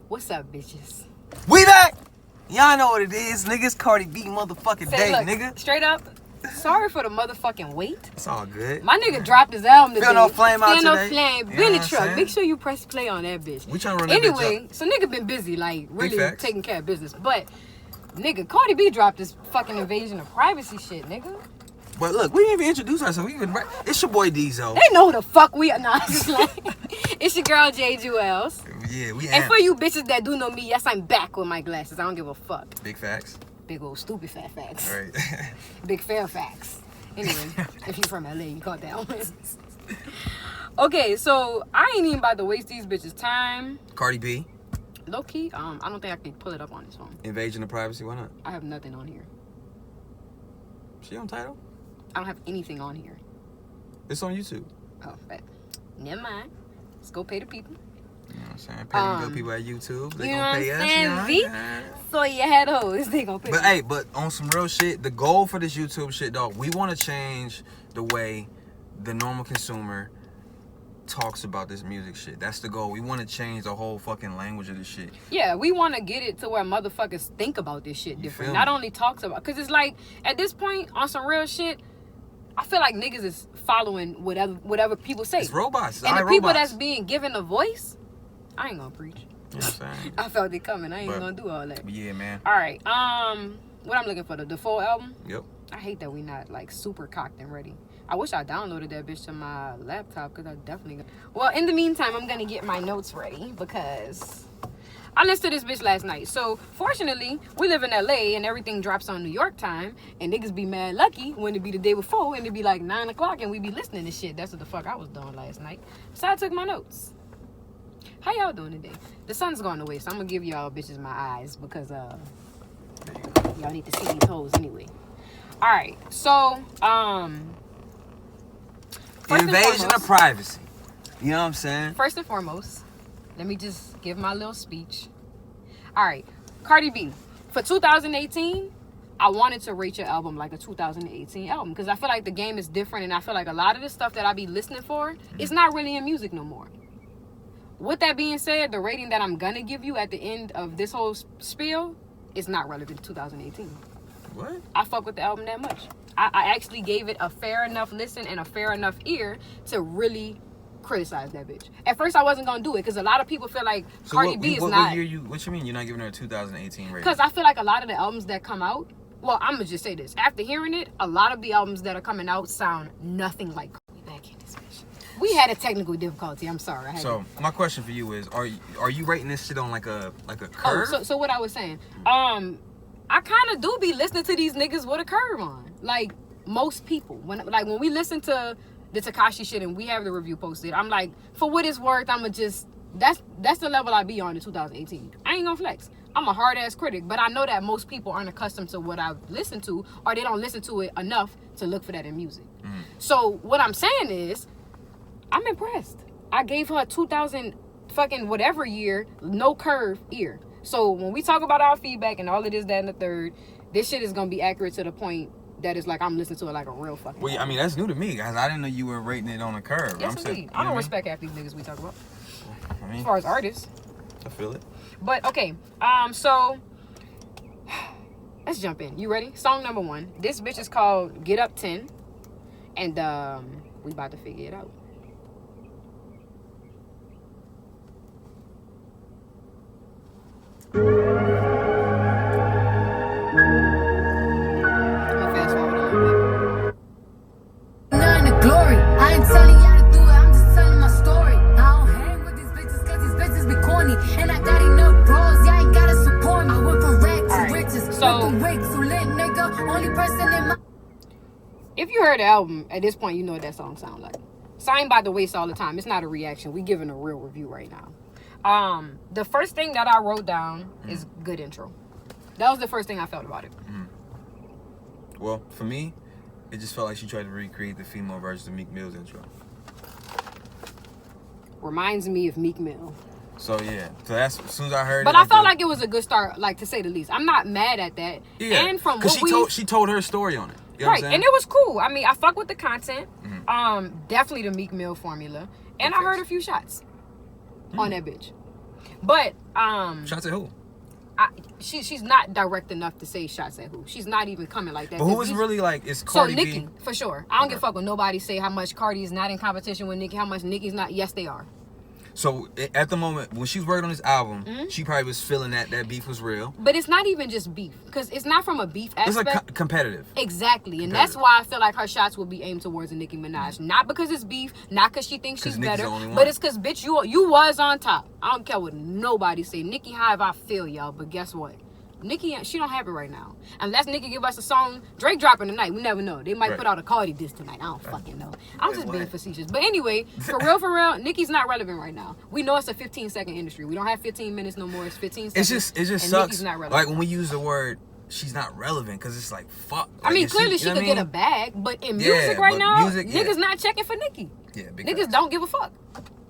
What's up, bitches? We back! Y'all know what it is, nigga. It's Cardi B motherfucking day, look, nigga. Straight up, sorry for the motherfucking wait. It's all good. My nigga dropped his album today. Feel no flame out Feel today. no flame. You Billy know Truck. saying? Make sure you press play on that bitch. We trying to run that bitch Anyway, up. so nigga been busy, like, really facts. taking care of business. But, nigga, Cardi B dropped this fucking invasion of privacy shit, nigga. But look, we didn't even introduce ourselves. It's your boy Diesel. They know who the fuck we are. Nah, just like, it's your girl J Jewels. Yeah, we And for you bitches that do know me, yes, I'm back with my glasses. I don't give a fuck. Big facts. Big old stupid fat facts. All right. Big fair facts. Anyway, if you from LA, you caught that one. Okay, so I ain't even about to waste these bitches' time. Cardi B. Low key, I don't think I can pull it up on this phone. Invasion of privacy. Why not? I have nothing on here. She on title? I don't have anything on here. It's on YouTube. Oh, but never mind. Let's go pay the people. You know what I'm saying? Pay the good people at YouTube. They You know gonna what pay I'm us. saying? You know? V? Yeah. So you had hoes. They gonna pay. But me. hey, but on some real shit, the goal for this YouTube shit, dog, we want to change the way the normal consumer talks about this music shit. That's the goal. We want to change the whole fucking language of this shit. Yeah, we want to get it to where motherfuckers think about this shit different. Not only talks about, because it's like, at this point, on some real shit, I feel like niggas is following whatever people say. It's robots. And the people that's being given a voice, I ain't gonna preach. You know what I'm saying? I felt it coming. I ain't gonna do all that. Yeah, man. All right. What I'm looking for, the full album? Yep. I hate that we not like super cocked and ready. I wish I downloaded that bitch to my laptop because I definitely. Well, in the meantime, I'm gonna get my notes ready because I listened to this bitch last night. So fortunately, we live in LA and everything drops on New York time, and niggas be mad lucky when it be the day before and it be like 9 o'clock and we be listening to shit. That's what the fuck I was doing last night. So I took my notes. How y'all doing today? The sun's going away, so I'm gonna give y'all bitches my eyes because y'all need to see these hoes anyway. All right, so Invasion of privacy. You know what I'm saying? First and foremost, let me just give my little speech. All right, Cardi B. For 2018, I wanted to rate your album like a 2018 album because I feel like the game is different, and I feel like a lot of the stuff that I be listening for is not really in music no more. With that being said, the rating that I'm gonna give you at the end of this whole spiel is not relevant to 2018. What? I fuck with the album that much. I actually gave it a fair enough listen and a fair enough ear to really criticize that bitch. At first, I wasn't gonna do it because a lot of people feel like Cardi B is not. What you mean you're not giving her a 2018 rating? Because I feel like a lot of the albums that come out. Well, I'm gonna just say this. After hearing it, a lot of the albums that are coming out sound nothing like Cardi back in this bitch. We had a technical difficulty. I'm sorry. So my question for you is: Are you rating this shit on like a curve? Oh, so what I was saying, I kind of do be listening to these niggas with a curve on. Like most people, when we listen to the Tekashi shit and we have the review posted, I'm like, for what it's worth, I'ma just that's the level I be on in 2018. I ain't gonna flex. I'm a hard ass critic, but I know that most people aren't accustomed to what I've listened to, or they don't listen to it enough to look for that in music. So what I'm saying is, I'm impressed. I gave her a 2000 fucking whatever year, no curve ear. So when we talk about our feedback and all of this, that, and the third, this shit is gonna be accurate to the point that it's like I'm listening to it like a real fucking. Well, I mean that's new to me, guys. I didn't know you were rating it on a curve. Yes, indeed. I don't respect half these niggas we talk about. I mean, as far as artists. I feel it. But okay, so let's jump in. You ready? Song number 1. This bitch is called "Get Up 10," and we about to figure it out. If you heard the album, at this point, you know what that song sounds like. Signed by the waist all the time. It's not a reaction. We giving a real review right now. The first thing that I wrote down is good intro. That was the first thing I felt about it. Well, for me, it just felt like she tried to recreate the female version of Meek Mill's intro. Reminds me of Meek Mill. So yeah, so that's as soon as I heard but it. But I felt like it was a good start, like to say the least. I'm not mad at that. Yeah, and from what she told her story on it. You know right, and it was cool. I mean, I fuck with the content. Definitely the Meek Mill formula, and I heard a few shots on that bitch. But Shots at who? She's not direct enough to say shots at who. She's not even coming like that. But who is really like? It's Cardi so Nicki, B? for sure. I don't give a fuck when nobody say how much Cardi is not in competition with Nicki, how much Nicki's not. Yes, they are. So at the moment when she was working on this album, she probably was feeling that beef was real. But it's not even just beef, because it's not from a beef aspect. It's like competitive. Exactly, and that's why I feel like her shots will be aimed towards a Nicki Minaj. Not because it's beef, not because she thinks she's better, but it's because bitch, you was on top. I don't care what nobody say. Nicki, however I feel, y'all, but guess what? Nicki, she don't have it right now. Unless Nicki give us a song, Drake dropping tonight. We never know. They might put out a Cardi diss tonight. I don't fucking know. I'm just being facetious. But anyway, for real, Nicki's not relevant right now. We know it's a 15-second industry. We don't have 15 minutes no more. It's 15 seconds. It just sucks. Nicki's not relevant. Like when we use the word, she's not relevant, because it's like, fuck. Like, I mean, clearly she could get a bag, but in music right now, niggas not checking for Nicki. Yeah, niggas don't give a fuck.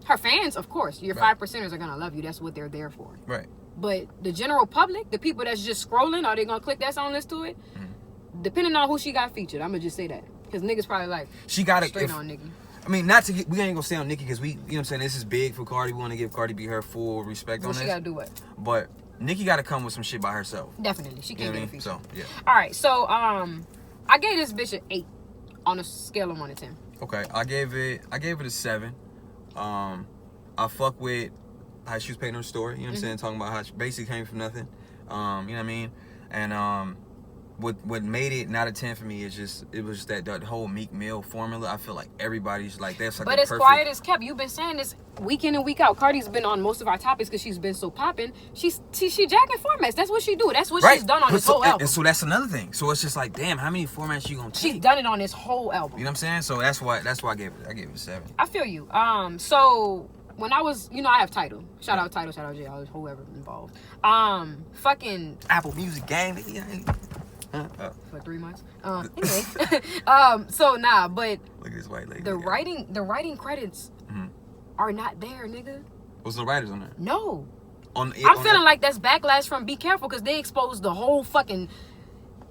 Her fans, of course, your 5%ers are gonna love you. That's what they're there for. Right. But the general public, the people that's just scrolling, are they gonna click that song, listen to it? Depending on who she got featured, I'm gonna just say that, because niggas probably like she got it straight on Nicki. I mean, not to get, we ain't gonna stay on Nicki, because we, you know what I'm saying, this is big for Cardi. We want to give Cardi B her full respect on this. She gotta do what? But Nicki got to come with some shit by herself. Definitely, she can't get a feature. So yeah. All right, so I gave this bitch an 8 on a scale of 1 to 10. Okay, I gave it a 7. I fuck with how she was painting her story, you know what I'm saying? Talking about how she basically came from nothing. You know what I mean? And what made it not a 10 for me is it was just that whole Meek Mill formula. I feel like everybody's like, that's like, but it's quiet as kept. You've been saying this week in and week out. Cardi's been on most of our topics because she's been so popping. She jacking formats. That's what she do. That's what she's done on this whole album. And so that's another thing. So it's just like, damn, how many formats you gonna take? She's done it on this whole album. You know what I'm saying? So that's why I gave it a 7. I feel you. So when I was, I have Tidal. Shout out Tidal, shout out Jay, whoever involved. Fucking Apple Music game. For 3 months. Anyway. But look at this white lady. The writing credits are not there, nigga. Was no writers on there? No. I'm feeling like that's backlash from Be Careful, because they exposed the whole fucking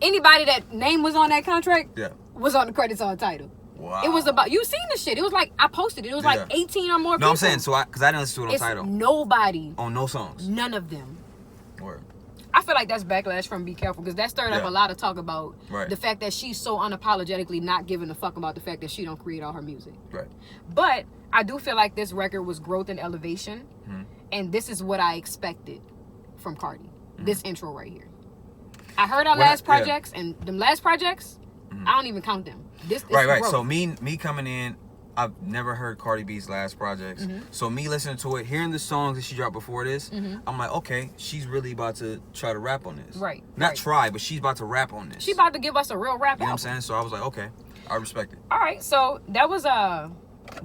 anybody that name was on that contract was on the credits on Tidal. Wow. It was about, you seen the shit. It was like, I posted it. It was like 18 or more people. No, I'm saying, because I didn't listen to it on Tidal. Nobody. On no songs. None of them. Word. I feel like that's backlash from Be Careful, because that stirred up a lot of talk about the fact that she's so unapologetically not giving a fuck about the fact that she don't create all her music. Right. But I do feel like this record was growth and elevation, and this is what I expected from Cardi. This intro right here. I heard our last projects, and them last projects, I don't even count them. This right. So me coming in, I've never heard Cardi B's last projects. So me listening to it, hearing the songs that she dropped before this, I'm like, okay, she's really about to try to rap on this. Right. Not try, but she's about to rap on this. She's about to give us a real rap album. You know what I'm saying? So I was like, okay, I respect it. All right, so that was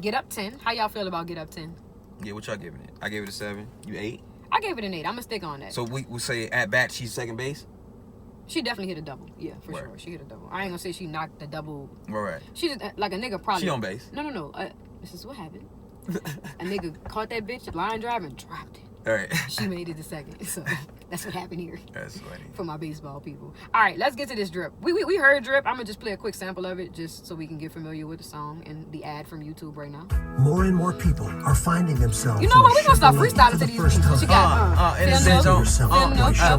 Get Up 10. How y'all feel about Get Up 10? Yeah, what y'all giving it? I gave it a 7. You 8? I gave it an 8. I'm gonna stick on that. So we say at bat she's second base? She definitely hit a double. Yeah, for sure. She hit a double. I ain't gonna say she knocked the double. Right. She just, like a nigga probably. She on base. No. This is what happened. A nigga caught that bitch line drive and dropped it. All right. She made it to second. So that's what happened here. That's funny. For my baseball people. All right, let's get to this drip. We heard drip. I'm gonna just play a quick sample of it just so we can get familiar with the song and the ad from YouTube right now. More and more people are finding themselves. You know what? We gonna start freestyling to these people. She got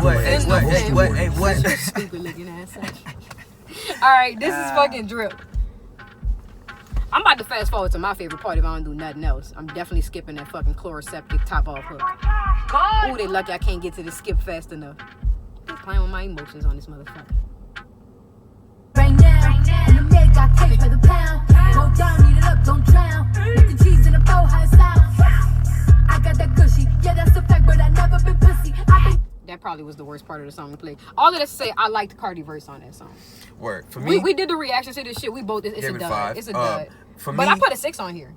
what? Stupid looking ass. All right, this is fucking drip. I'm about to fast forward to my favorite part if I don't do nothing else. I'm definitely skipping that fucking chloroseptic top off hook. Ooh, they lucky I can't get to the skip fast enough. They playing with my emotions on this motherfucker. Right now, and the maid got tape for the pound. Go down, eat it up, don't drown. Make the cheese in a bow, how it sound. I got that cushy, yeah, that's the fact, but I never been pussy. That probably was the worst part of the song to play. All of that to say, I liked Cardi verse on that song. Word. For me, we did the reaction to this shit. We both, it's a dud. 5. It's a dud. For but me, I put a 6 on here.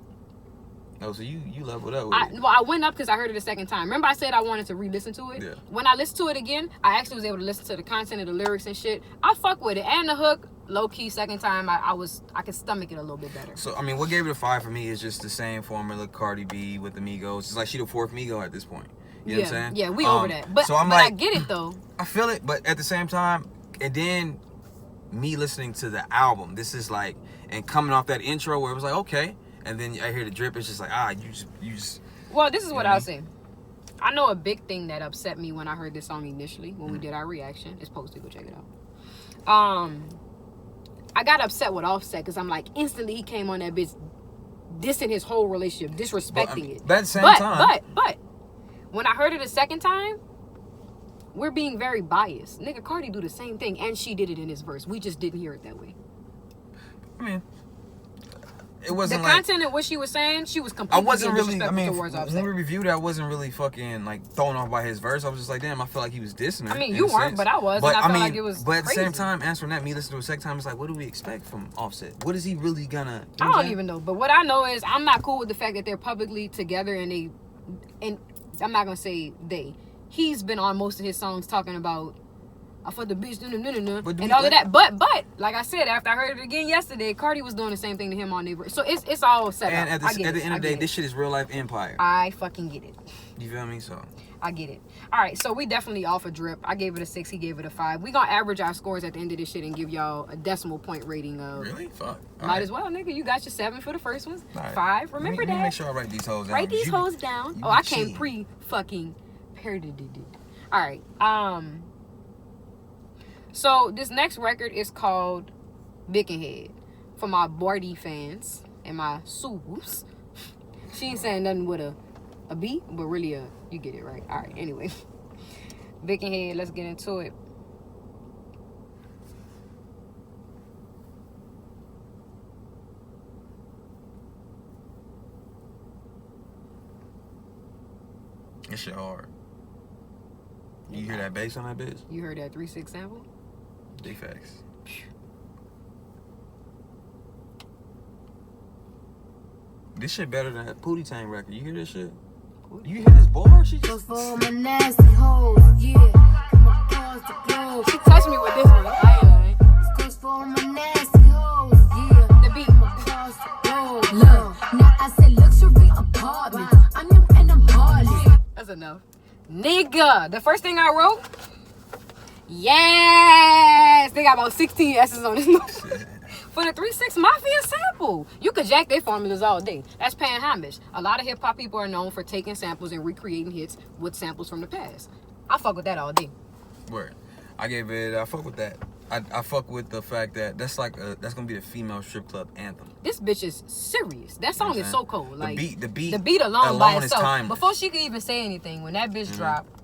Oh, so you leveled up with it. I went up because I heard it a second time. Remember I said I wanted to re-listen to it? Yeah. When I listened to it again, I actually was able to listen to the content of the lyrics and shit. I fuck with it. And the hook, low-key, second time, I could stomach it a little bit better. So, I mean, what gave it a 5 for me is just the same formula, Cardi B with the Migos. It's like she the 4th Migo at this point. You know what I'm saying? Yeah, we over that. But, so I'm but like, I get it, though. I feel it, but at the same time, and then me listening to the album, this is like, and coming off that intro where it was like, okay, and then I hear the drip, it's just like, you just. Well, this is what I'll say. I know a big thing that upset me when I heard this song initially, when we did our reaction. It's posted, go check it out. I got upset with Offset because I'm like, instantly he came on that bitch dissing his whole relationship, disrespecting it. But at the same time. But when I heard it a second time, we're being very biased. Nigga, Cardi do the same thing, and she did it in his verse. We just didn't hear it that way. I mean, it wasn't the content of what she was saying, she was completely disrespectful towards Offset. When we reviewed it, I wasn't really fucking like thrown off by his verse. I was just like, damn, I feel like he was dissing her. I mean, you weren't, but I was. But and I felt like it was But at crazy. the same time, answering that, me listening to it a second time, it's like, what do we expect from Offset? What is he really gonna? I don't even know. But what I know is I'm not cool with the fact that they're publicly together and I'm not gonna say they. He's been on most of his songs talking about I fucked the bitch, and all of that. But like I said, after I heard it again yesterday, Cardi was doing the same thing to him on Neighbor. So it's all set up. And at the end of the day, this shit is real life empire. I fucking get it. You feel me? So I get it. All right, so we definitely off a drip. I gave it a 6. He gave it a 5. We gonna average our scores at the end of this shit and give y'all a decimal point rating of. Really? Fuck. Might as well, nigga. You got your 7 for the first ones. Right. 5. Remember Let me that. make sure I write these hoes down. Write these hoes down. Oh, I came pre-fucking paired. All right. So this next record is called Bickenhead. For my Barty fans and my Subs. She ain't saying nothing with a B, but really you get it right. All right. Anyway, Bickenhead. Let's get into it. This shit hard. You hear that bass on that bitch? You heard that 3-6 sample? Big facts. This shit better than that Pootie Tang record. You hear this shit? You hear this bar? She just... For my nasty hoes, yeah. Come across the globe. She touched me with this one. Goes for my nasty hoes, yeah. The beat. Come across the globe. Look, now I say luxury apartment. I'm young and I'm hardly. That's enough. Nigga. The first thing I wrote. Yes. They got about 16 S's on this note. For the 3-6 Mafia sample. You could jack their formulas all day. That's paying homage. A lot of hip-hop people are known for taking samples and recreating hits with samples from the past. I fuck with that all day. Word. I fuck with that. I fuck with the fact that that's gonna be a female strip club anthem. This bitch is serious. That song is so cold. Like the beat alone by is itself. timeless. Before she could even say anything, when that bitch dropped,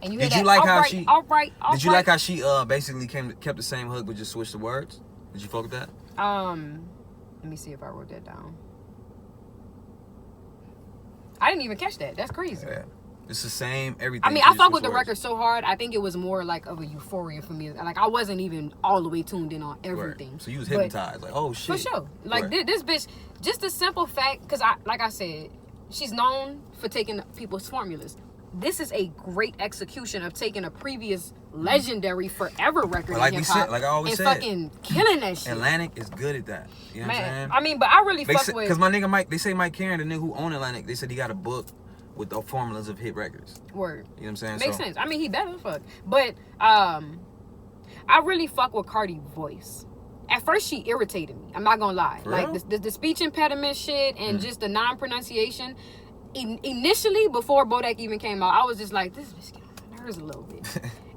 and you hear Did you that, like all how right, she? All right. Did you like how she basically kept the same hook but just switched the words? Did you fuck with that? Let me see if I wrote that down. I didn't even catch that. That's crazy. Yeah. It's the same everything. I mean, I fuck with the record so hard. I think it was more like of a euphoria for me. Like I wasn't even all the way tuned in on everything. Word. So you was hypnotized, like, oh shit. For sure. Like this bitch, just a simple fact, because like I said, she's known for taking people's formulas. This is a great execution of taking a previous legendary forever record like in we hip-hop said, like I always and said, fucking killing that shit. Atlantic is good at that. You know what I'm saying? I mean, but I really fuck with, because my nigga Mike, they say Mike Karen, the nigga who owned Atlantic, they said he got a book with the formulas of hit records. Word. You know what I'm saying? Makes sense. I mean, he better fuck. But I really fuck with Cardi's voice. At first, she irritated me. I'm not gonna lie. For like real? the speech impediment shit and just the non-pronunciation. Initially, before Bodak even came out, I was just like, this bitch got my nerves a little bit.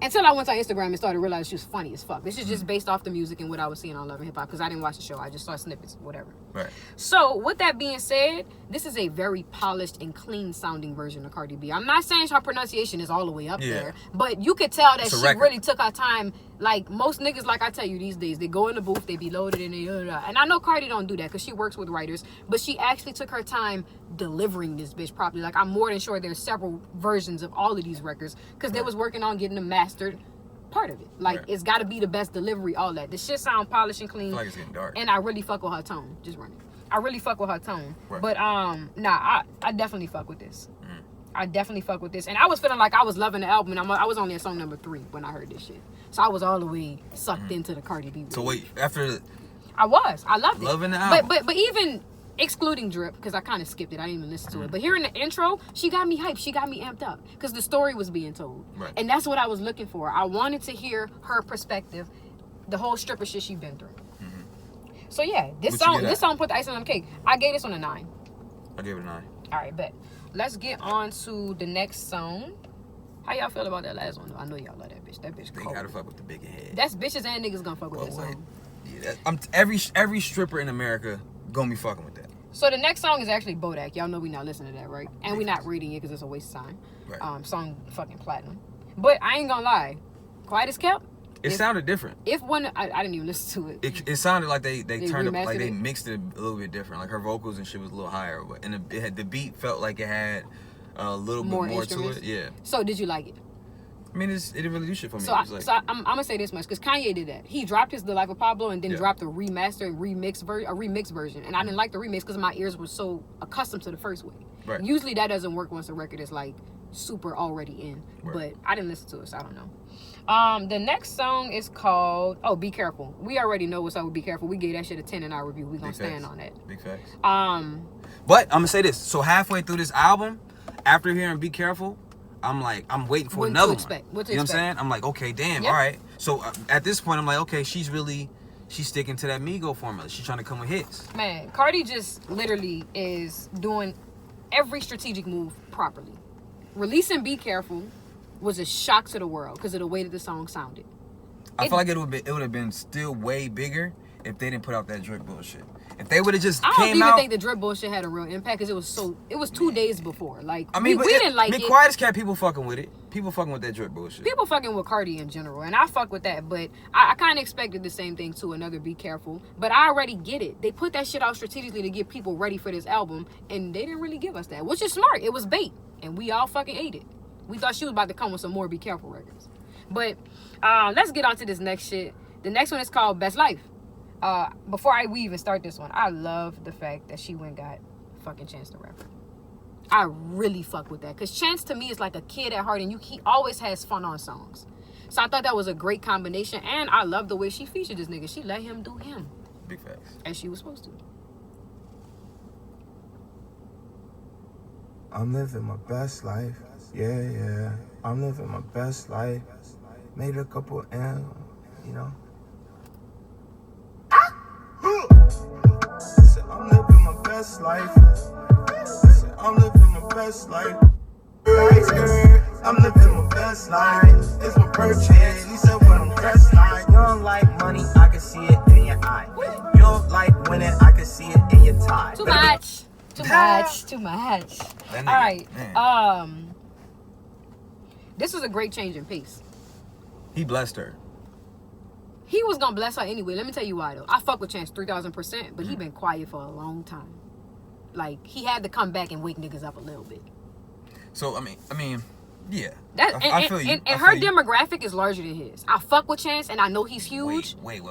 Until I went on Instagram and started realizing she was funny as fuck. This is just based off the music and what I was seeing on Love and Hip Hop, because I didn't watch the show. I just saw snippets, whatever. Right. So, with that being said, this is a very polished and clean sounding version of Cardi B. I'm not saying her pronunciation is all the way up there, but you could tell that she really took her time. Like most niggas, like I tell you these days, they go in the booth, they be loaded, and and I know Cardi don't do that because she works with writers, but she actually took her time delivering this bitch properly. Like I'm more than sure there's several versions of all of these records because they was working on getting them mastered. Part of it, like it's got to be the best delivery, all that. The shit sound polished and clean. I feel like it's getting dark. And I really fuck with her tone. Just run it. I really fuck with her tone. Right. But I definitely fuck with this. I definitely fuck with this. And I was feeling like I was loving the album, and I was only at song number 3 when I heard this shit. So I was all the way sucked into the Cardi B. So wait, after I loved it. Loving the album. But even excluding Drip, because I kind of skipped it. I didn't even listen to it. But hearing the intro, she got me hyped. She got me amped up because the story was being told. Right. And that's what I was looking for. I wanted to hear her perspective, the whole stripper shit she's been through. So yeah, this song put the icing on the cake. I gave this one a 9. I gave it a 9. All right, bet. let's get on to the next song. How y'all feel about that last one? Though? I know y'all love that bitch. That bitch They cold. gotta fuck with the bigger head. That's bitches and niggas gonna fuck with that song. Yeah, every stripper in America gonna be fucking with that. So the next song is actually Bodak. Y'all know we not listening to that, right? And we not reading it because it's a waste of time. Right. Song fucking platinum. But I ain't gonna lie. Quiet as kept. It sounded different. If one, I didn't even listen to it. It sounded like they turned up, like they remastered it? mixed it a little bit different. Like her vocals and shit was a little higher, but and the beat felt like it had a little bit more to instruments? it. Yeah. So did you like it? I mean, it didn't really do shit for me. So, It was like, I'm gonna say this much because Kanye did that. He dropped his The Life of Pablo and then Yeah. dropped a remastered remix version, and I didn't like the remix because my ears were so accustomed to the first way. Right. Usually that doesn't work once a record is like super already in, Right. but I didn't listen to it, so I don't know. The next song is called Be Careful. We already know what's up with Be Careful. We gave that shit a 10 in our review. We gonna big stand facts. on that. Big facts. But I'm gonna say this. So halfway through this album, after hearing Be Careful, I'm waiting for What to another expect? one. What to You know what I'm expect? saying? I'm like, okay, damn, Yep. all right. So at this point, I'm like, okay, she's sticking to that Migo formula. She's trying to come with hits. man, Cardi just literally is doing every strategic move properly. Releasing Be Careful was a shock to the world because of the way that the song sounded. I feel like it would have been still way bigger if they didn't put out that Drake bullshit. If they would have just I don't came even out. think the drip bullshit had a real impact because it was 2 days before. Like I mean, we didn't like it. Quiet as Cat, people fucking with it. People fucking with that Drake bullshit. People fucking with Cardi in general, and I fuck with that, but I kind of expected the same thing too, another Be Careful, but I already get it. They put that shit out strategically to get people ready for this album, and they didn't really give us that, which is smart. It was bait, and we all fucking ate it. We thought she was about to come with some more Be Careful records. But let's get on to this next shit. The next one is called Best Life. Before we even start this one, I love the fact that she went and got fucking Chance the Rapper. I really fuck with that because Chance to me is like a kid at heart, and he always has fun on songs. So I thought that was a great combination, and I love the way she featured this nigga. She let him do him Big facts. as she was supposed to. I'm living my best life. Yeah. I'm living my best life. Made a couple M, you know. Said I'm living my best life. Said I'm living my best life. I'm living my best life. It's my purchase. He said what I'm dressed like. You don't like money, I can see it in your eye. You don't like winning, I can see it in your tie. Too much. All That nigga, right. man. This is a great change in pace. He blessed her. He was gonna bless her anyway. Let me tell you why though. I fuck with Chance 3,000%, but he been quiet for a long time. Like he had to come back and wake niggas up a little bit. So I mean, yeah. That I feel you. and her demographic is larger than his. I fuck with Chance, and I know he's huge. Wait.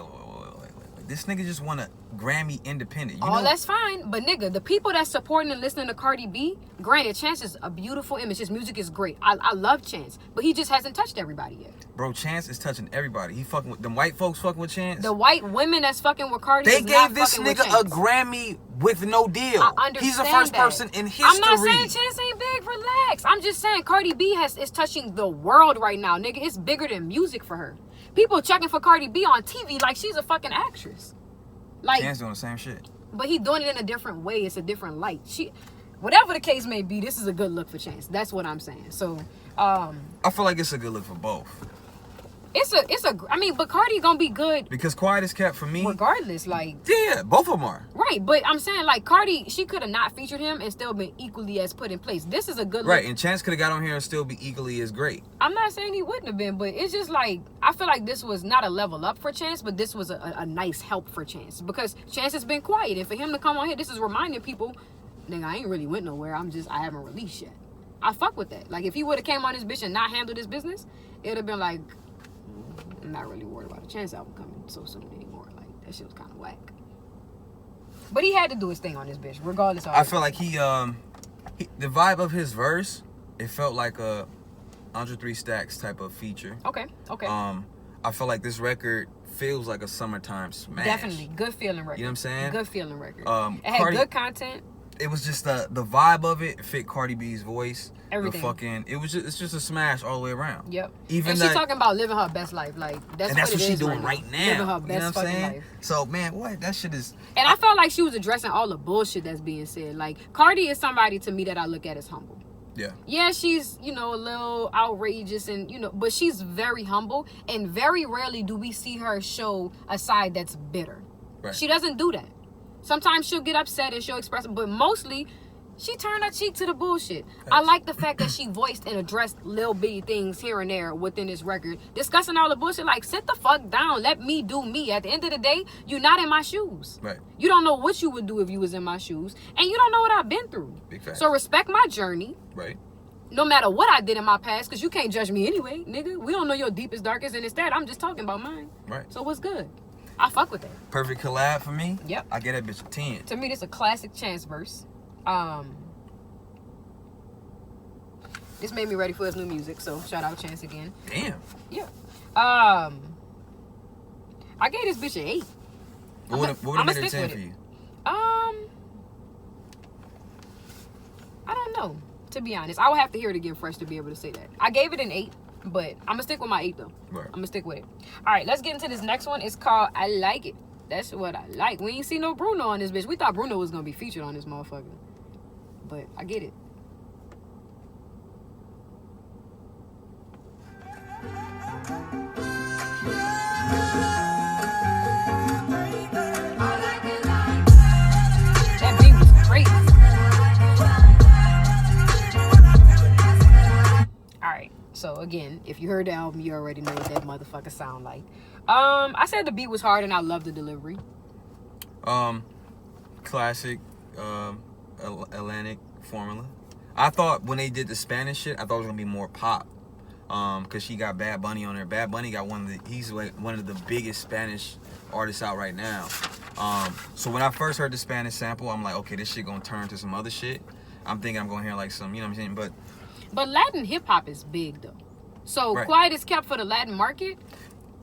This nigga just won a Grammy independent. You know, That's fine, but nigga, the people that's supporting and listening to Cardi B, granted, Chance is a beautiful image. His music is great. I love Chance, but he just hasn't touched everybody yet. bro, Chance is touching everybody. He fucking with them white folks fucking with Chance. The white women that's fucking with Cardi. They is not gave this fucking with nigga a Chance. Grammy with no deal. I understand He's the first that. person in history. I'm not saying Chance ain't big. Relax. I'm just saying Cardi B is touching the world right now, nigga. It's bigger than music for her. People checking for Cardi B on TV like she's a fucking actress. Like, Chance doing the same shit. but he doing it in a different way. It's a different light. Whatever the case may be, this is a good look for Chance. That's what I'm saying. So, I feel like it's a good look for both. I mean, but Cardi gonna be good Because Quiet as Kept for me. regardless. Like, Yeah, both of them are. right. But I'm saying, like, Cardi, she could have not featured him and still been equally as put in place. This is a good look. Right, and Chance could have got on here and still be equally as great. I'm not saying he wouldn't have been, but it's just like, I feel like this was not a level up for Chance, but this was a nice help for Chance. Because Chance has been quiet, and for him to come on here, this is reminding people, nigga, I ain't really went nowhere. I haven't released yet. I fuck with that. Like, if he would have came on this bitch and not handled his business, it would have been like, I'm not really worried about a Chance album coming so soon anymore. Like, that shit was kind of whack. But he had to do his thing on this bitch, regardless of. I feel like he the vibe of his verse, it felt like a Andre 3 Stacks type of feature. Okay. I feel like this record feels like a summertime smash. Definitely. Good feeling record. You know what I'm saying? Good feeling record. Cardi- it had good content. it was just the vibe of it fit Cardi B's voice. Everything. It's just a smash all the way around. Yep. Even and she's talking about living her best life. Like that's what she's doing right now. Living her best you know what I'm fucking saying? life. So man, what that shit is. And I felt like she was addressing all the bullshit that's being said. Like Cardi is somebody to me that I look at as humble. Yeah. Yeah, she's, a little outrageous and, but she's very humble. And very rarely do we see her show a side that's bitter. Right. She doesn't do that. Sometimes she'll get upset and she'll express it, but mostly she turned her cheek to the bullshit. I like the fact that she voiced and addressed little bitty things here and there within this record, discussing all the bullshit. Like, sit the fuck down. Let me do me. At the end of the day, you're not in my shoes. Right. You don't know what you would do if you was in my shoes, and you don't know what I've been through. Big fact. So respect my journey. Right. No matter what I did in my past, because you can't judge me anyway, nigga. We don't know your deepest, darkest, and instead, I'm just talking about mine. Right. So what's good? I fuck with that. Perfect collab for me. Yep. I get that bitch a 10. To me, this is a classic Chance verse. This made me ready for his new music, so shout out Chance again. Damn. Yeah. I gave this bitch an 8. What would have made it a 10 with for it. you? I don't know, to be honest. I would have to hear it again fresh to be able to say that. I gave it an 8, but I'm gonna stick with my 8 though. Right. I'm gonna stick with it. All right, let's get into this next one. It's called I Like It. That's what I like. We ain't see no Bruno on this bitch. We thought Bruno was gonna be featured on this motherfucker, but I get it. That beat was crazy. Alright, so again, if you heard the album, you already know what that motherfucker sound like. I said the beat was hard and I love the delivery. Classic Atlantic formula. I thought when they did the Spanish shit, I thought it was gonna be more pop. Cause she got Bad Bunny on there. Bad Bunny got he's like one of the biggest Spanish artists out right now. So when I first heard the Spanish sample, I'm like, okay, this shit gonna turn to some other shit. I'm thinking I'm gonna hear like some, you know what I'm saying? But Latin hip hop is big though. So Right. Quiet is Kept for the Latin market.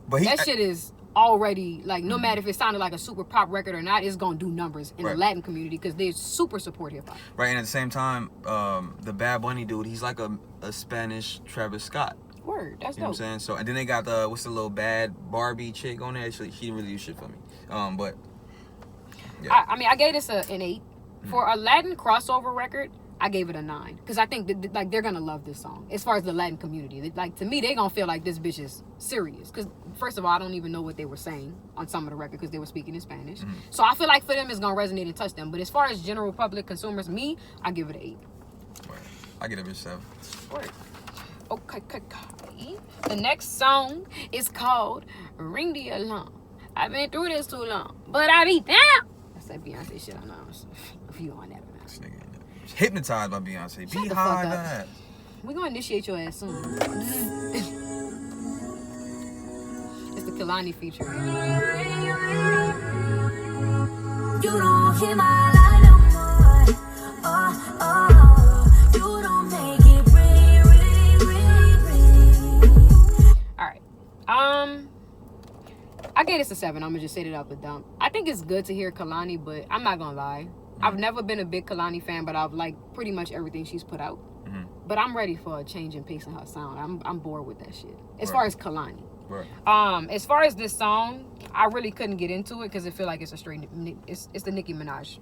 But That shit is already like, no matter if it sounded like a super pop record or not, it's gonna do numbers in Right. the Latin community because they super support hip hop. right, and at the same time, the Bad Bunny dude, he's like a Spanish Travis Scott. Word, that's You know what I'm dope. saying? So and then they got what's the little bad Barbie chick on there? She didn't really do shit for me. But yeah. I gave this an 8 for a Latin crossover record. I gave it a 9 because I think that, like, they're gonna love this song as far as the Latin community. Like, to me, they gonna feel like this bitch is serious because first of all, I don't even know what they were saying on some of the record because they were speaking in Spanish. So I feel like for them it's gonna resonate and touch them. But as far as general public consumers, me, I give it an 8. Right. I get a bitch 7. Word. Okay. The next song is called Ring the Alarm. I've been through this too long, but I be down. That's that Beyonce shit. I know. If you on that or not. This nigga hypnotized by Beyonce. Shut Be the high fuck up. that. We're gonna initiate your ass soon. It's the Kehlani feature. You don't hear my line no more. You don't make it ring. Alright. I gave this a 7. I'm gonna just say it out the dump. I think it's good to hear Kehlani, but I'm not gonna lie. I've never been a big Kehlani fan, but I've liked pretty much everything she's put out. But I'm ready for a change in pace in her sound. I'm bored with that shit. As far as Kehlani. Right. As far as this song, I really couldn't get into it because I feel like it's a straight it's the Nicki Minaj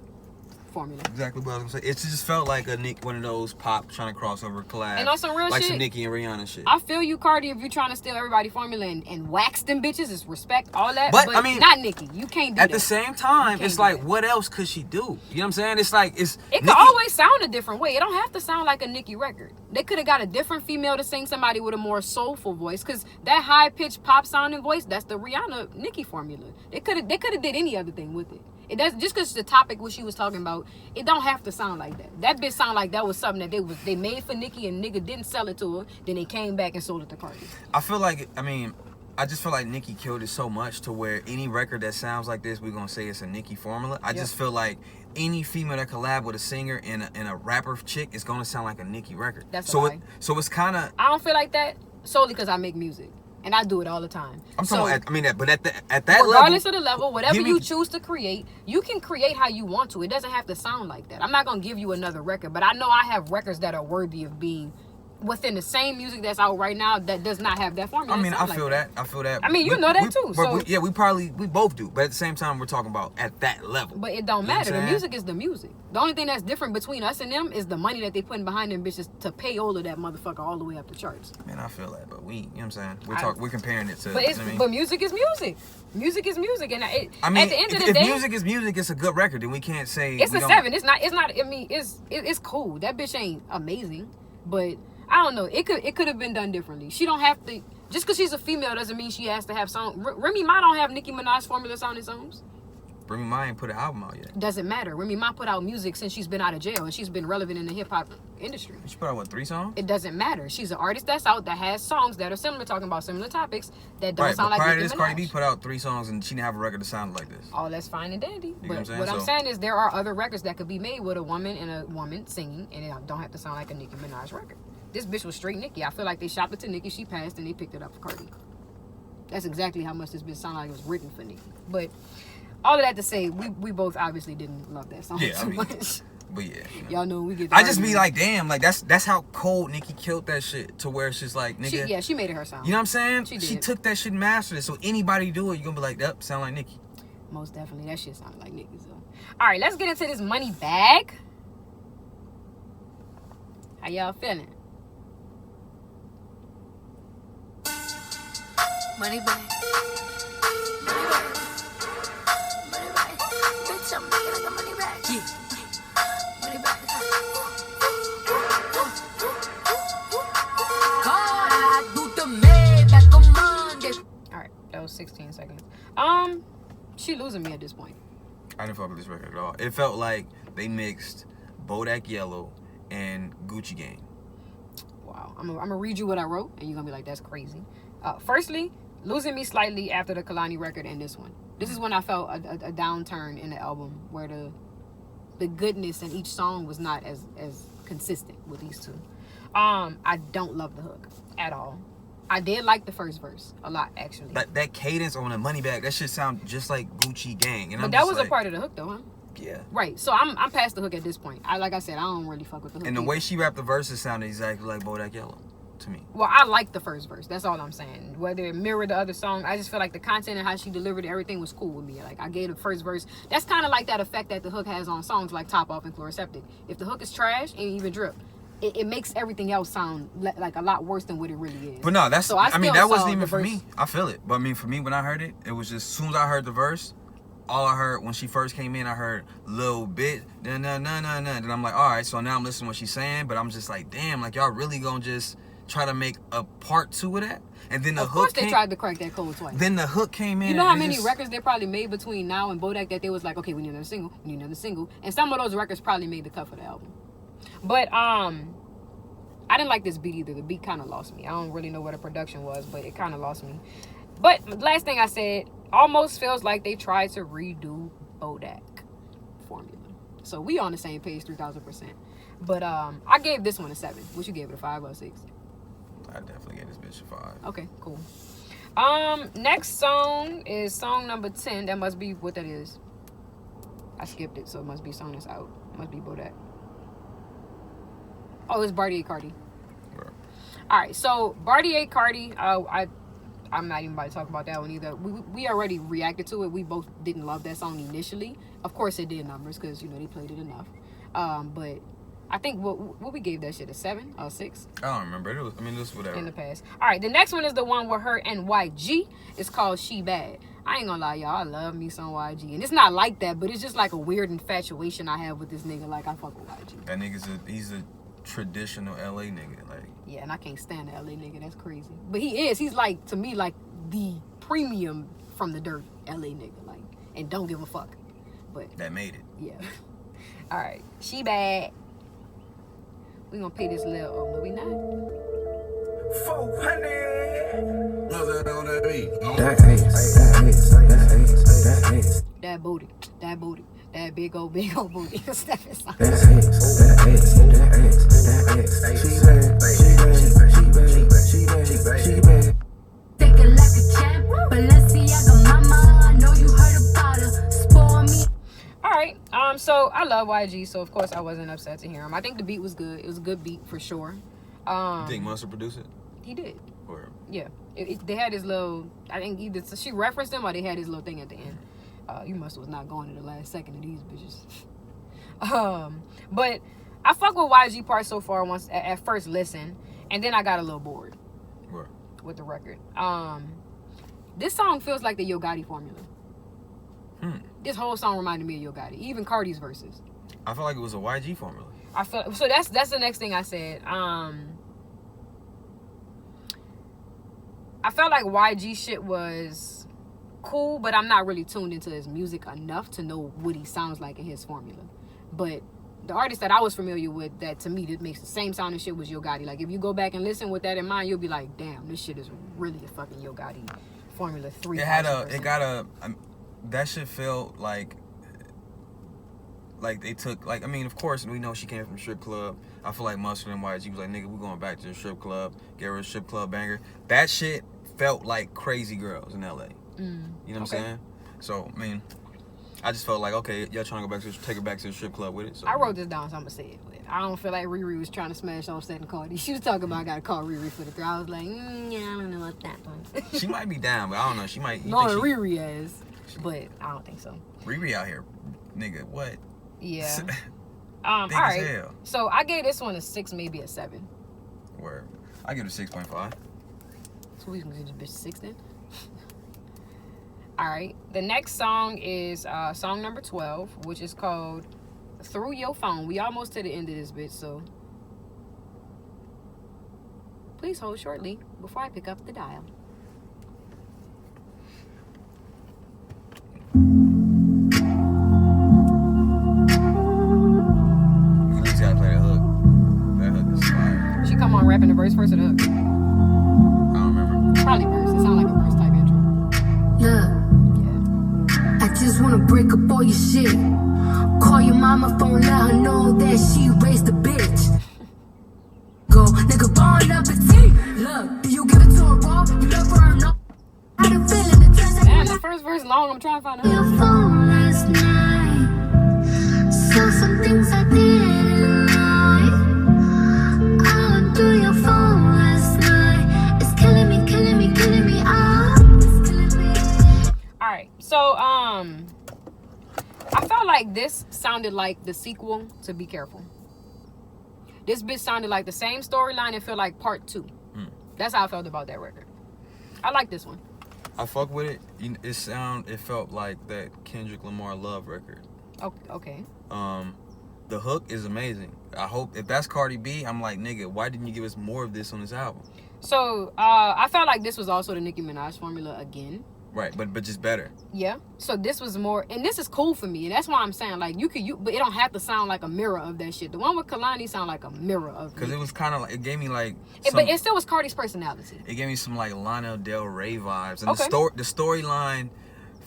formula. Exactly what I was gonna say. It just felt like one of those pop trying to cross over collabs. And on some real like shit, some Nicki and Rihanna shit. I feel you, Cardi, if you're trying to steal everybody formula and wax them bitches, it's respect, all that. But, I mean, not Nicki. You can't do that. At the same time, can't it's do like, that. what else could she do? You know what I'm saying? It's like, It could always sound a different way. It don't have to sound like a Nicki record. They could have got a different female to sing, somebody with a more soulful voice, because that high-pitched pop sounding voice, that's the Rihanna Nicki formula. They could have did any other thing with it. It does, just because the topic what she was talking about, it don't have to sound like that. That bitch sound like that was something that they made for Nicki and nigga didn't sell it to her. Then they came back and sold it to Cardi. I just feel like Nicki killed it so much to where any record that sounds like this, we're gonna say it's a Nicki formula. I just feel like any female that collab with a singer and a rapper chick is gonna sound like a Nicki record. That's so a lie. so it's kind of. I don't feel like that solely because I make music. And I do it all the time. I'm So, talking about, I mean, but at that regardless level, of the level, whatever give me- you choose to create, you can create how you want to. It doesn't have to sound like that. I'm not going to give you another record, but I know I have records that are worthy of being within the same music that's out right now that does not have that formula. I mean, I like feel that. I feel that. I mean, you know that too, so- we both do. But at the same time, we're talking about at that level. But it don't You know what matter. I'm The saying? music is the music. The only thing that's different between us and them is the money that they putting behind them bitches to pay all of that motherfucker all the way up the charts. Man, I feel that. But you know what I'm saying? I- We're comparing it to. But you it's know what I mean? but music is music. Music is music, and at the end of the if day, music is music, it's a good record. Then we can't say it's we a don't- 7. It's not. I mean, it's cool. That bitch ain't amazing, but I don't know. It could have been done differently. She don't have to. Just because she's a female doesn't mean she has to have song. Remy Ma don't have Nicki Minaj formula sounding songs. Remy Ma ain't put an album out yet. Doesn't matter. Remy Ma put out music since she's been out of jail, and she's been relevant in the hip hop industry. She put out what, 3 songs? It doesn't matter. She's an artist that's out that has songs that are similar, talking about similar topics that don't Right, sound but like prior to Nicki this, Minaj. Cardi B put out 3 songs and she didn't have a record that sounded like this. All that's fine and dandy. know But what I'm saying? what I'm So- saying is there are other records that could be made with a woman and a woman singing, and it don't have to sound like a Nicki Minaj record. This bitch was straight Nicki. I feel like they shopped it to Nicki. She passed, and they picked it up for Cardi. That's exactly how much this bitch sounded like it was written for Nicki. But all of that to say, we both obviously didn't love that song Yeah, too I mean, much. But yeah. You know. Y'all know we get. to I just be arguing. like, damn, like that's how cold Nicki killed that shit to where it's just like, nigga. She made it her sound. You know what I'm saying? She She did. took that shit and mastered it. So anybody do it, you're gonna be like, yep, sound like Nicki. Most definitely. That shit sounded like Nicki. So, all right, let's get into this money bag. How y'all feeling? Money bag. Money bag. Money bag. Bitch, I'm making like a money bag. Yeah. Money bag. God, do the Maybach, come on. All right, that was 16 seconds. She losing me at this point. I didn't fuck with this record at all. It felt like they mixed Bodak Yellow and Gucci Gang. Wow. I'm gonna read you what I wrote, and you're gonna be like, that's crazy. Firstly, losing me slightly after the Kalani record and this one. This is when I felt a downturn in the album where the goodness in each song was not as consistent with these two. I don't love the hook at all. I did like the first verse a lot, actually. That cadence on the money bag, that shit sound just like Gucci Gang. And But I'm that just was like, a part of the hook, though, huh? Yeah. Right. So I'm past the hook at this point. Like I said, I don't really fuck with the hook. And the either. way she rapped the verses sounded exactly like Bodak Yellow to me. Well, I like the first verse. That's all I'm saying. Whether it mirrored the other song, I just feel like the content and how she delivered everything was cool with me. Like, I gave the first verse. That's kind of like that effect that the hook has on songs like Top Off and Chloroseptic. If the hook is trash and even drip, it makes everything else sound like a lot worse than what it really is. But no, that's, So I mean, still that saw wasn't the even for verse. me. I feel it. But I mean, for me, when I heard it, it was just, as soon as I heard the verse, all I heard when she first came in, I heard little bit, na na na na na. Then I'm like, all right, so now I'm listening to what she's saying, but I'm just like, damn, like y'all really gonna just try to make a part 2 of that? And then the Of hook course they came, tried to crack that code twice. then the hook came in. You know how and it many just- records they probably made between now and Bodak that they was like, okay, we need another single, we need another single. And some of those records probably made the cut for the album. But I didn't like this beat either. The beat kind of lost me. I don't really know what the production was, but it kind of lost me. But last thing I said, almost feels like they tried to redo Bodak formula. So we on the same page 3,000%. But I gave this one a 7. What you gave it, a 5 or a 6? I definitely gave this bitch a 5. Okay, cool. Next song is song number 10. That must be what that is. I skipped it, so it must be a song that's out. Must be Bodak. Oh, it's Bartier Cardi. Right. All right, so Bartier Cardi. I'm not even about to talk about that one either. We already reacted to it. We both didn't love that song initially. Of course, it did numbers because they played it enough. But I think what we gave that shit, a 7 or a 6. I don't remember. It was whatever. In the past. All right, the next one is the one with her and YG. It's called She Bad. I ain't gonna lie, y'all. I love me some YG, and it's not like that, but it's just like a weird infatuation I have with this nigga. Like, I fuck with YG. That nigga's he's a traditional LA nigga. Like, Yeah, and I can't stand the LA nigga. That's crazy. But he is. He's like, to me, like the premium from the dirt LA nigga. Like, and don't give a fuck. But that made it. yeah. All right, She Bad. We gonna pay this little. Oh no, we not. 400. What's that on that beat? That booty, that big old booty. Step inside. Take love YG, so of course I wasn't upset to hear him. I think the beat was good. It was a good beat for sure. You think Mustard produced it? He did. Or Yeah. They had his little, I think either she referenced him or they had his little thing at the end. You must was not going to the last second of these bitches. But I fuck with YG part so far once at first listen, and then I got a little bored where? with the record. This song feels like the Yo Gotti formula. This whole song reminded me of Yo Gotti, even Cardi's verses. I feel like it was a YG formula. I felt so. That's the next thing I said. I felt like YG shit was cool, but I'm not really tuned into his music enough to know what he sounds like in his formula. But the artist that I was familiar with, that to me that makes the same sound and shit, was Yo Gotti. Like if you go back and listen with that in mind, you'll be like, damn, this shit is really a fucking Yo Gotti Formula 3. That shit felt like they took, like, I mean, of course, we know she came from strip club. I feel like Mustard and YG was like, nigga, we're going back to the strip club, get rid of strip club banger. That shit felt like Crazy Girls in LA. You know what I'm saying? So, I mean, I just felt like, okay, y'all trying to go back to take her back to the strip club with it. So I wrote this down, so I'm gonna say it. I don't feel like Riri was trying to smash Offset and Cardi. She was talking about I gotta call Riri for the thrill. I was like, yeah, I don't know what that one. She might be down, but I don't know. She might. No, Riri is, but I don't think so. Riri out here, nigga. What? Yeah. Big all as right. hell. So I gave this one a 6, maybe a 7. Word. I give it a 6.5. So we gonna give this bitch 6 then. All right. The next song is song number 12, which is called Through Your Phone. We almost to the end of this bitch, so please hold shortly before I pick up the dial. You just gotta play the hook. That hook is fire. She come on rapping the verse first or the hook? I don't remember. Probably verse. It sounds like a verse type intro. Look, I just wanna break up all your shit. Call your mama phone, let her know that she raised a bitch. Go, nigga, born up a T. Look, do you give it to her raw? You love her or no? How the feeling the dress Damn, the first verse long. I'm trying to find a your hook. phone last night. Saw some things I didn't like. Oh, do your phone last night. It's killing me, killing me, killing me. Ah, it's killing me. All right. So I felt like this sounded like the sequel to Be Careful. This bitch sounded like the same storyline and felt like part 2. That's how I felt about that record. I like this one. I fuck with it. It felt like that Kendrick Lamar Love record. Okay. The hook is amazing. I hope if that's Cardi B, I'm like, nigga, why didn't you give us more of this on this album? So I felt like this was also the Nicki Minaj formula again. Right, but just better. Yeah. So this was more, and this is cool for me, and that's why I'm saying like but it don't have to sound like a mirror of that shit. The one with Kalani sound like a mirror of. Because it was kind of like, it gave me like. But it still was Cardi's personality. It gave me some like Lana Del Rey vibes, and Okay. the storyline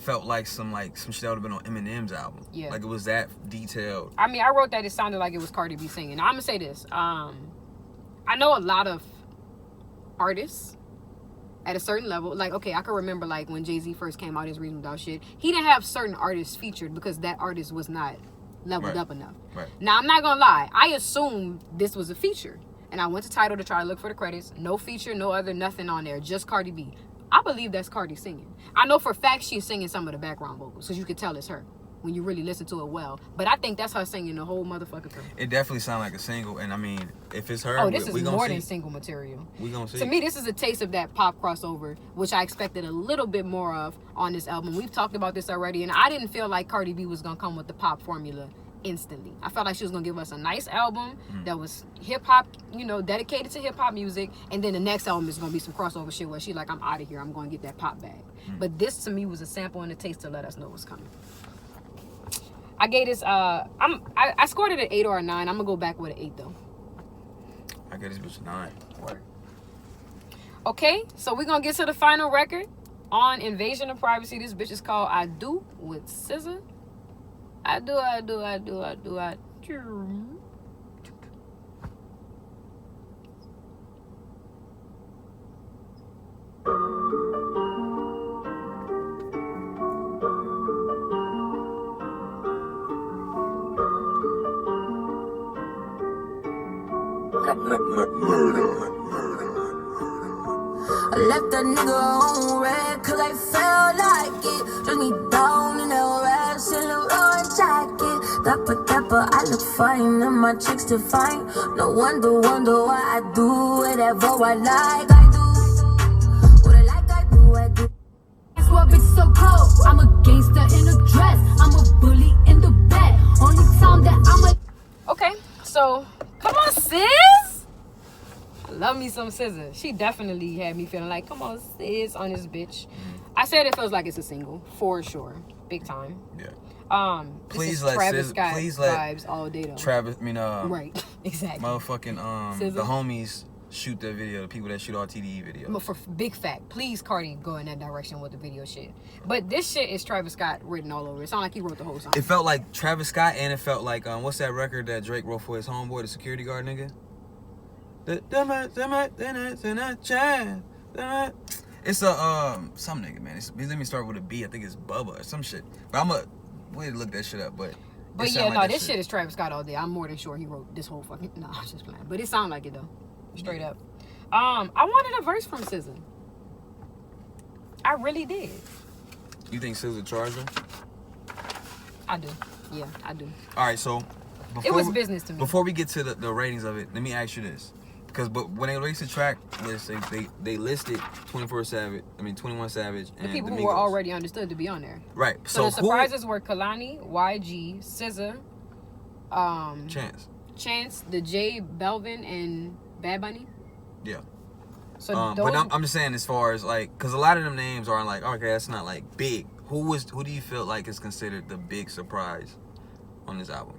felt like some shit that would have been on Eminem's album. Yeah. Like it was that detailed. I mean, I wrote that it sounded like it was Cardi B singing. Now, I'm gonna say this. I know a lot of artists at a certain level. Like, okay, I can remember like when Jay-Z first came out, his Reason Without Shit. He didn't have certain artists featured because that artist was not leveled up enough. Right. Now, I'm not gonna lie. I assumed this was a feature, and I went to Tidal to try to look for the credits. No feature, no other, nothing on there. Just Cardi B. I believe that's Cardi singing. I know for a fact she's singing some of the background vocals, because you could tell it's her when you really listen to it well. But I think that's her singing the whole motherfucking thing. It definitely sounded like a single, and I mean, if it's her, Oh, this we is gonna more see. than single material. We gonna see. To me, this is a taste of that pop crossover, which I expected a little bit more of on this album. We've talked about this already, and I didn't feel like Cardi B was gonna come with the pop formula instantly. I felt like she was gonna give us a nice album that was hip hop, dedicated to hip hop music, and then the next album is gonna be some crossover shit where she's like, I'm out of here, I'm gonna get that pop bag. But this to me was a sample and a taste to let us know what's coming. I gave this I scored it an 8 or a 9. I'm gonna go back with an 8 though. I gave this bitch a 9. Word. Okay, so we're gonna get to the final record on Invasion of Privacy. This bitch is called I Do with SZA. I do. I left that nigga on red cause I felt like it. Dress me down in that red Saint Laurent jacket. Dapper, I look fine and my chicks define. No wonder why I do whatever I like. I do what I like, I do. That's why bitch so cold. I'm a gangster in a dress. I'm a bully in the bed. Only time that I'm a... Okay, so come on, sis. Love me some SZA. She definitely had me feeling like, come on, sis, on this bitch. I said it feels like it's a single for sure, big time. Yeah. Please let Travis SZA Scott please let vibes all day though. Right, exactly. Motherfucking SZA. the homies shoot that video. The people that shoot all TDE videos. But for big fact, please Cardi go in that direction with the video shit. But this shit is Travis Scott written all over. It sounds like he wrote the whole song. It felt like Travis Scott, and it felt like what's that record that Drake wrote for his homeboy, the security guard nigga? It's a some nigga, man. Let me start with a B. I think it's Bubba or some shit. But we'll look that shit up. But yeah, no, this shit is Travis Scott all day. I'm more than sure he wrote this whole fucking. No, I'm just playing. But it sounded like it though, straight up. I wanted a verse from SZA. I really did. You think SZA charged her? I do. Yeah, I do. All right, so It was business to me. Before we get to the ratings of it, let me ask you this. But when they released the track list, they listed 21 Savage and The people the who were Migos. already understood to be on there. Right. So the surprises were Kalani, YG, SZA, Chance, the J Belvin, and Bad Bunny. Yeah. So but I'm just saying, as far as like, because a lot of them names are like, okay, that's not like big. Who do you feel like is considered the big surprise on this album?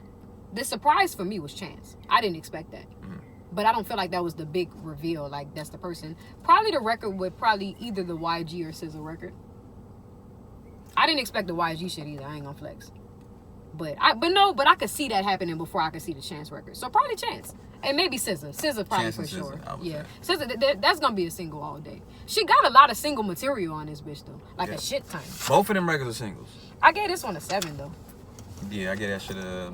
The surprise for me was Chance. I didn't expect that. Mm-hmm. But I don't feel like that was the big reveal. Like, that's the person. Probably the record would probably either the YG or SZA record. I didn't expect the YG shit either. I ain't gonna flex. But I could see that happening before I could see the Chance record. So probably Chance. And maybe SZA. SZA probably Chance for and sure. SZA, I would Yeah. say. SZA, that's gonna be a single all day. She got a lot of single material on this bitch though. Like a shit ton. Both of them records are singles. I gave this one a 7 though. Yeah, I get that shit I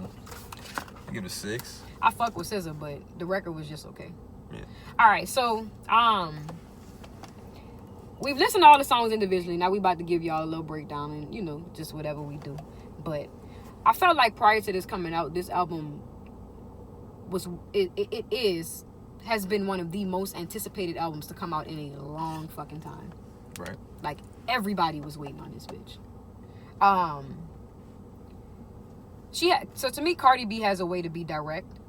give it a 6. I fuck with SZA, but the record was just okay. Yeah. All right, so we've listened to all the songs individually. Now we about to give y'all a little breakdown and just whatever we do. But I felt like prior to this coming out, this album has been one of the most anticipated albums to come out in a long fucking time. Right. Like everybody was waiting on this bitch. So to me, Cardi B has a way to be direct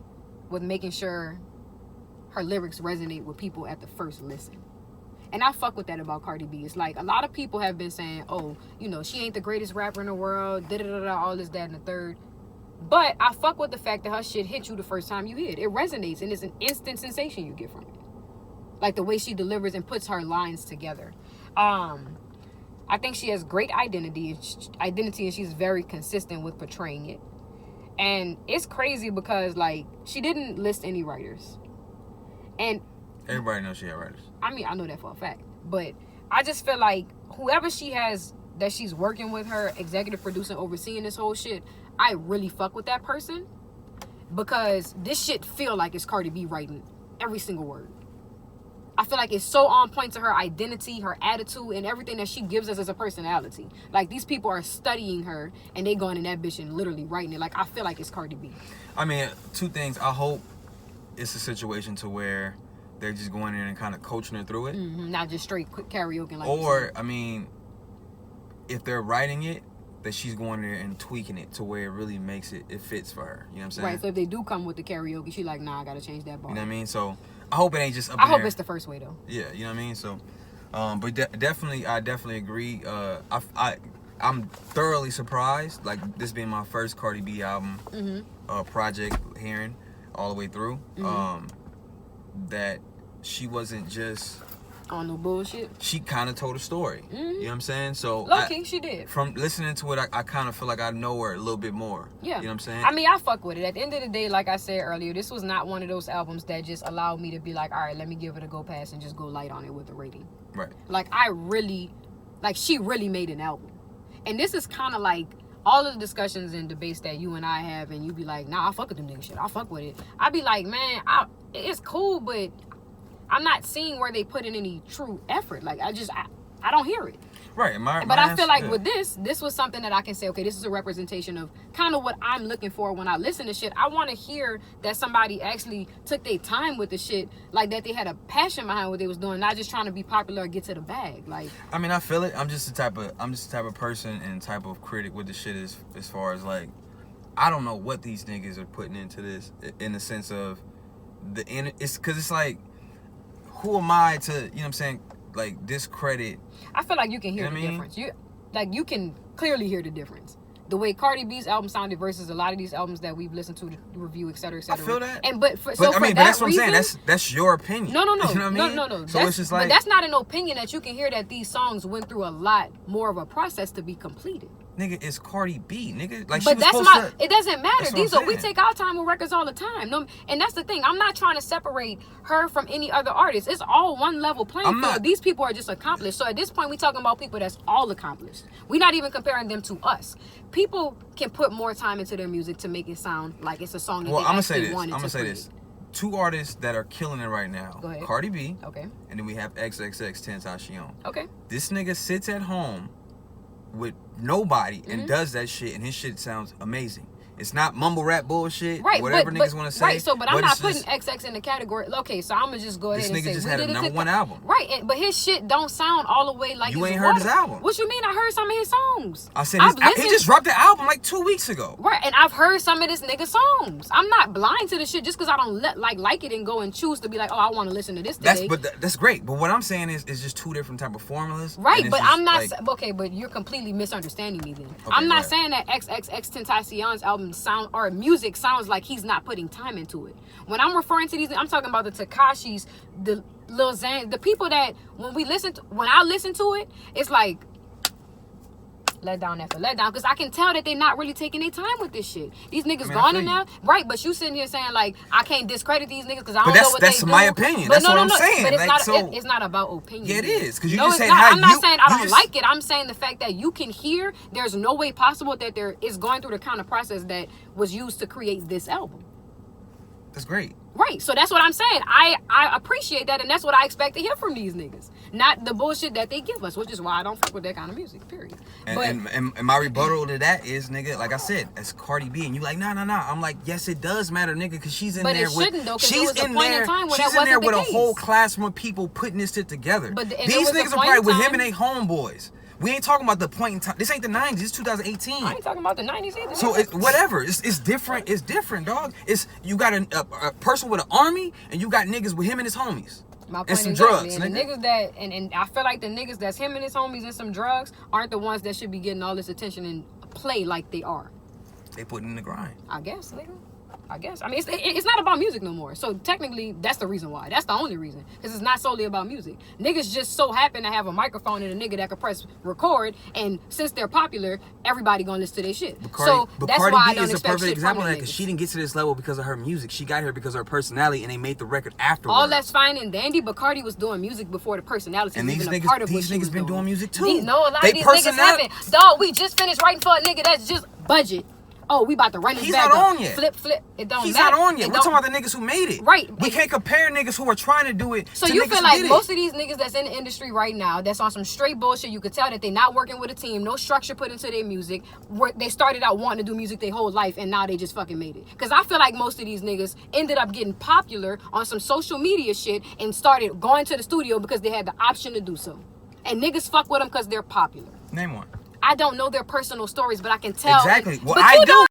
with making sure her lyrics resonate with people at the first listen. And I fuck with that about Cardi B. It's like a lot of people have been saying, oh, she ain't the greatest rapper in the world, all this, that, and the third. But I fuck with the fact that her shit hit you the first time you hear it. It resonates and it's an instant sensation you get from it. Like the way she delivers and puts her lines together. I think she has great identity and she's very consistent with portraying it. And it's crazy because like she didn't list any writers. And everybody knows she had writers. I mean, I know that for a fact. But I just feel like whoever she has that she's working with, her executive producer overseeing this whole shit, I really fuck with that person. Because this shit feel like it's Cardi B writing every single word. I feel like it's so on point to her identity, her attitude, and everything that she gives us as a personality. Like, these people are studying her, and they going in that bitch and literally writing it. Like, I feel like it's Cardi B. I mean, two things. I hope it's a situation to where they're just going in and kind of coaching her through it. Mm-hmm. Not just straight quick karaoke. Like or, I mean, if they're writing it, that she's going there and tweaking it to where it really makes it fits for her. You know what I'm saying? Right, so if they do come with the karaoke, she like, nah, I gotta change that bar. You know what I mean? So, I hope it ain't just up I in hope there. it's the first way, though. Yeah, you know what I mean? So, but I definitely agree. I'm thoroughly surprised, like this being my first Cardi B album project hearing all the way through, that she wasn't just on no bullshit. She kind of told a story. You know what I'm saying? So low-key, she did. From listening to it, I kind of feel like I know her a little bit more. Yeah. You know what I'm saying? I mean, I fuck with it. At the end of the day, like I said earlier, this was not one of those albums that just allowed me to be like, all right, let me give it a go pass and just go light on it with the rating. Right. Like, she really made an album. And this is kind of like all of the discussions and debates that you and I have, and you be like, nah, I fuck with them nigga shit. I fuck with it. I be like, man, it's cool, but I'm not seeing where they put in any true effort. Like, I don't hear it. Right. But I feel like with this was something that I can say, okay, this is a representation of kind of what I'm looking for when I listen to shit. I want to hear that somebody actually took their time with the shit, like that they had a passion behind what they was doing, not just trying to be popular or get to the bag. Like, I mean, I feel it. I'm just the type of person and type of critic with the shit as far as like, I don't know what these niggas are putting into this in the sense of it's because it's like, who am I to, you know what I'm saying, like, discredit. I feel like you can hear the difference. You can clearly hear the difference. The way Cardi B's album sounded versus a lot of these albums that we've listened to, review, et cetera, et cetera. I feel that. But that's what I'm saying. That's your opinion. No. You know what I mean? No. So it's just like, but that's not an opinion that you can hear that these songs went through a lot more of a process to be completed. Nigga, it's Cardi B, nigga. Like, but it doesn't matter. We take our time with records all the time. No, and that's the thing. I'm not trying to separate her from any other artist. It's all one level playing field. These people are just accomplished. So at this point, we talking about people that's all accomplished. We're not even comparing them to us. People can put more time into their music to make it sound like it's a song that they actually wanted to create. I'm gonna say this. Two artists that are killing it right now. Go ahead. Cardi B. Okay. And then we have XXX Tentacion. Okay. This nigga sits at home with nobody and does that shit, and his shit sounds amazing. It's not mumble rap bullshit, right? Whatever niggas want to say. Right. So, but I'm not putting XX in the category. Okay, so I'm gonna just go ahead and say this nigga just had a #1 album. Right, but his shit don't sound all the way like you ain't heard his album. What you mean? I heard some of his songs. I said he just dropped the album like 2 weeks ago. Right, and I've heard some of this nigga songs. I'm not blind to the shit just because I don't like it and go and choose to be like, oh, I want to listen to this today. That's great. But what I'm saying is, it's just two different type of formulas. Right, but I'm not okay. But you're completely misunderstanding me. Then I'm not saying that XXX Tentacion's album music sounds like he's not putting time into it. When I'm referring to these, I'm talking about the Tekashis, the Lil Xan, the people that when I listen to it, it's like let down after let down, because I can tell that they're not really taking their time with this shit. These niggas gone in now, right? But you sitting here saying like I can't discredit these niggas because I don't know what they do. That's my opinion. That's what I'm saying. But it's not about opinion. Yeah, it is, because you just said I'm not saying I don't like it. I'm saying the fact that you can hear there's no way possible that there is going through the kind of process that was used to create this album. That's great. Right, so that's what I'm saying. I appreciate that, and that's what I expect to hear from these niggas. Not the bullshit that they give us, which is why I don't fuck with that kind of music, period. And my rebuttal to that is, nigga, like I said, it's Cardi B, and you like, nah. I'm like, yes, it does matter, nigga, because she's in there with... But it shouldn't, though, because there was a point in time where that wasn't the case. She's in there with a whole classroom of people putting this shit together. These niggas are probably with him and they homeboys. We ain't talking about the point in time. This ain't the 90s. It's 2018. I ain't talking about the 90s either. So whatever. It's different. It's different, dog. You got a person with an army, and you got niggas with him and his homies. My point and some exactly. drugs. And the niggas that and I feel like the niggas that's him and his homies and some drugs aren't the ones that should be getting all this attention and play like they are. They put in the grind. I guess, nigga. I mean, it's not about music no more. So technically, that's the reason why. That's the only reason. Because it's not solely about music. Niggas just so happen to have a microphone and a nigga that can press record. And since they're popular, everybody gonna listen to their shit. But that's Cardi why B I don't is a expect perfect shit example from of that, because she didn't get to this level because of her music. She got here because of her personality, and they made the record afterwards. All that's fine and dandy, but Cardi was doing music before the personality was even a part of what she was doing. These niggas been doing music too. No, a lot of these niggas haven't. Dog, we just finished writing for a nigga that's just budget. Oh, we about to run this back up. He's not on yet. Flip. It don't He's matter. not on yet. We're talking about the niggas who made it. Right. We can't compare niggas who are trying to do it so to you niggas feel who like did most of these niggas that's in the industry right now, that's on some straight bullshit, you could tell that they're not working with a team, no structure put into their music. They started out wanting to do music their whole life, and now they just fucking made it. Because I feel like most of these niggas ended up getting popular on some social media shit and started going to the studio because they had the option to do so. And niggas fuck with them because they're popular. Name one. I don't know their personal stories, but I can tell. Exactly. Well, I do.